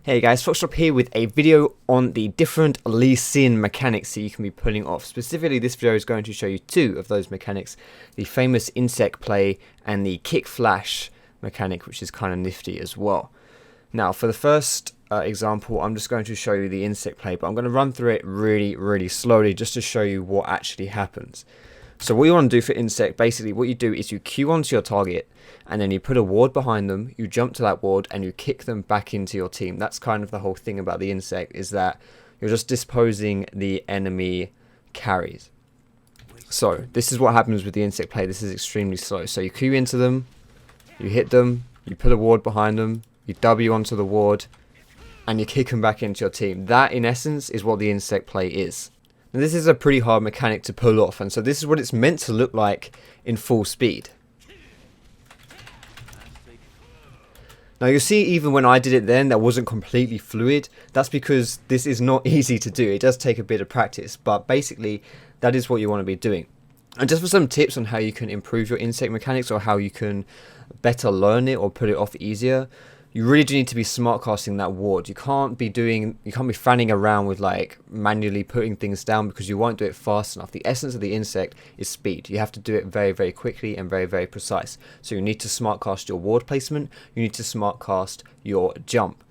Hey guys, Foxdrop here with a video on the different Lee Sin mechanics that you can be pulling off. Specifically, this video is going to show you two of those mechanics, the famous Insec play and the KickFlash mechanic, which is kind of nifty as well. Now, for the first example, I'm just going to show you the Insec play, but I'm going to run through it really slowly just to show you what actually happens. So what you want to do for Insec, basically what you do is you queue onto your target and then you put a ward behind them, you jump to that ward and you kick them back into your team. That's kind of the whole thing about the Insec, is that you're just disposing the enemy carries. So this is what happens with the Insec play. This is extremely slow. So you queue into them, you hit them, you put a ward behind them, you W onto the ward and you kick them back into your team. That in essence is what the Insec play is. Now, this is a pretty hard mechanic to pull off, and so this is what it's meant to look like in full speed. Now you'll see, even when I did it then, that wasn't completely fluid. That's because this is not easy to do. It does take a bit of practice, but basically that is what you want to be doing. And just for some tips on how you can improve your Insec mechanics, or how you can better learn it or put it off easier, you really do need to be smart casting that ward. You can't be fanning around with like manually putting things down, because you won't do it fast enough. The essence of the Insec is speed. You have to do it very quickly and very precise. So you need to smart cast your ward placement. You need to smart cast your jump.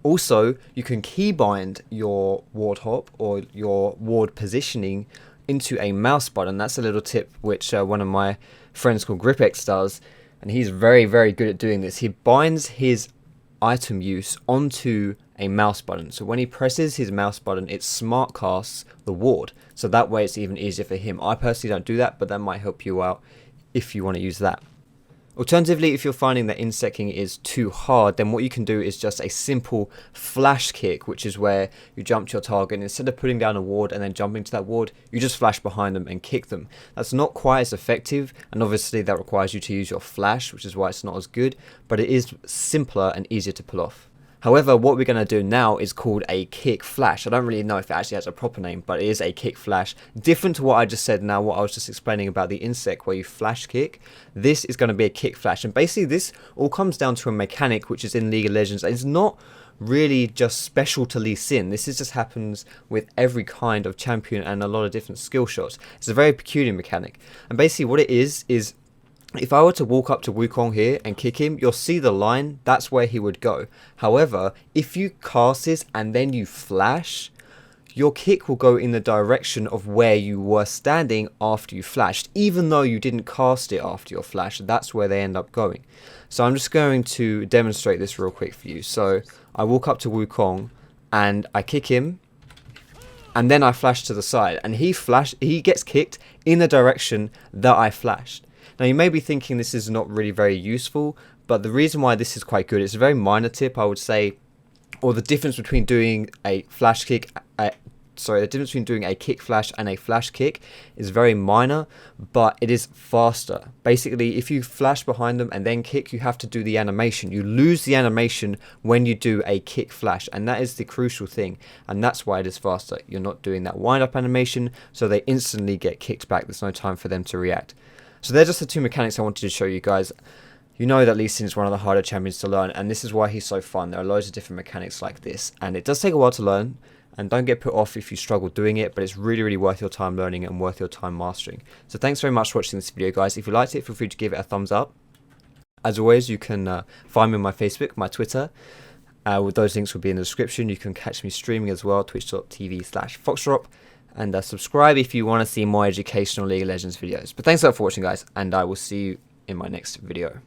Also, you can keybind your ward hop or your ward positioning into a mouse button. That's a little tip which one of my friends called GripX does. And he's very good at doing this. He binds his item use onto a mouse button. So when he presses his mouse button, it smart casts the ward. So that way it's even easier for him. I personally don't do that, but that might help you out if you want to use that. Alternatively, if you're finding that insecking is too hard, then what you can do is just a simple flash kick, which is where you jump to your target, and instead of putting down a ward and then jumping to that ward, you just flash behind them and kick them. That's not quite as effective, and obviously that requires you to use your flash, which is why it's not as good, but it is simpler and easier to pull off. However, what we're going to do now is called a KickFlash. I don't really know if it actually has a proper name, but it is a KickFlash. Different to what I just said now, what I was just explaining about the Insec where you flash kick. This is going to be a KickFlash. And basically this all comes down to a mechanic which is in League of Legends. It's not really just special to Lee Sin. This just happens with every kind of champion and a lot of different skill shots. It's a very peculiar mechanic. And basically what it is if I were to walk up to Wukong here and kick him, you'll see the line, that's where he would go. However, if you cast this and then you flash, your kick will go in the direction of where you were standing after you flashed. Even though you didn't cast it after your flash, that's where they end up going. So I'm just going to demonstrate this real quick for you. So I walk up to Wukong and I kick him, and then I flash to the side, and he gets kicked in the direction that I flashed. Now you may be thinking this is not really very useful, but the reason why this is quite good, it's a very minor tip I would say, or the difference between doing a flash kick, the difference between doing a kick flash and a flash kick is very minor, but it is faster. Basically, if you flash behind them and then kick, you have to do the animation. You lose the animation when you do a kick flash, and that is the crucial thing, and that's why it is faster. You're not doing that wind up animation, so they instantly get kicked back. There's no time for them to react. So they're just the two mechanics I wanted to show you guys. You know that Lee Sin is one of the harder champions to learn, and this is why he's so fun. There are loads of different mechanics like this, and it does take a while to learn, and don't get put off if you struggle doing it, but it's really worth your time learning and worth your time mastering. So thanks very much for watching this video, guys. If you liked it, feel free to give it a thumbs up. As always, you can find me on my Facebook, my Twitter. With those links will be in the description. You can catch me streaming as well, twitch.tv/Foxdrop. And subscribe if you want to see more educational League of Legends videos. But thanks a lot for watching, guys, and I will see you in my next video.